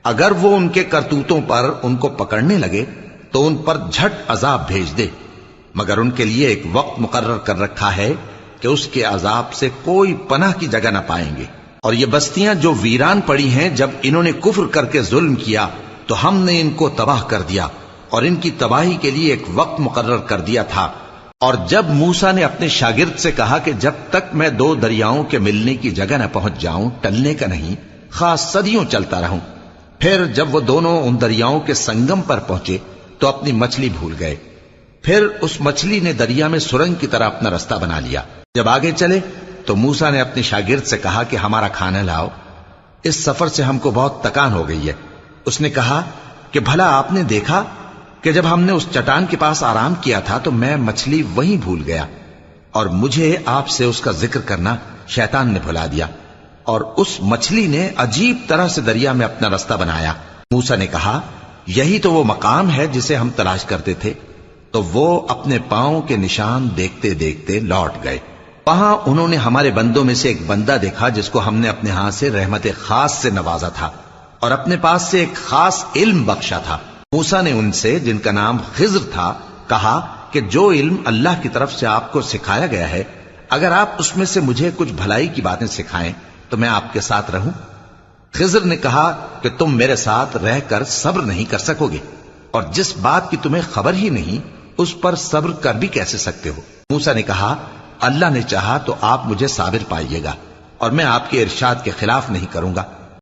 اگر وہ ان کے کرتوتوں پر ان کو پکڑنے لگے تو ان پر جھٹ عذاب بھیج دے، مگر ان کے لیے ایک وقت مقرر کر رکھا ہے کہ اس کے عذاب سے کوئی پناہ کی جگہ نہ پائیں گے۔ اور یہ بستیاں جو ویران پڑی ہیں، جب انہوں نے کفر کر کے ظلم کیا تو ہم نے ان کو تباہ کر دیا، اور ان کی تباہی کے لیے ایک وقت مقرر کر دیا تھا۔ اور جب موسیٰ نے اپنے شاگرد سے کہا کہ جب تک میں دو دریاؤں کے ملنے کی جگہ نہ پہنچ جاؤں ٹلنے کا نہیں، خاص صدیوں چلتا رہوں، پھر جب وہ دونوں ان دریاؤں کے سنگم پر پہنچے تو اپنی مچھلی بھول گئے۔ پھر اس مچھلی نے دریا میں سرنگ کی طرح اپنا رستہ بنا لیا۔ جب آگے چلے تو موسیٰ نے اپنے شاگرد سے کہا کہ ہمارا کھانا لاؤ، اس سفر سے ہم کو بہت تکان ہو گئی ہے۔ اس نے کہا کہ بھلا آپ نے دیکھا کہ جب ہم نے اس چٹان کے پاس آرام کیا تھا تو میں مچھلی وہیں بھول گیا، اور مجھے آپ سے اس کا ذکر کرنا شیطان نے بھلا دیا، اور اس مچھلی نے عجیب طرح سے دریا میں اپنا رستہ بنایا۔ موسیٰ نے کہا یہی تو وہ مقام ہے جسے ہم تلاش کرتے تھے۔ تو وہ اپنے پاؤں کے نشان دیکھتے دیکھتے لوٹ گئے۔ وہاں انہوں نے ہمارے بندوں میں سے ایک بندہ دیکھا جس کو ہم نے اپنے ہاں سے رحمت خاص سے نوازا تھا اور اپنے پاس سے ایک خاص علم بخشا تھا۔ موسیٰ نے ان سے، جن کا نام خضر تھا، کہا کہ جو علم اللہ کی طرف سے آپ کو سکھایا گیا ہے، اگر آپ اس میں سے مجھے کچھ بھلائی کی باتیں سکھائیں تو میں آپ کے ساتھ رہوں۔ خضر نے کہا کہ تم میرے ساتھ رہ کر صبر نہیں کر سکو گے، اور جس بات کی تمہیں خبر ہی نہیں اس پر صبر کر بھی کیسے سکتے ہو؟ موسیٰ نے کہا اللہ نے چاہا تو آپ مجھے صابر پائیے گا، اور میں آپ کے ارشاد کے خلاف نہیں کروں گا۔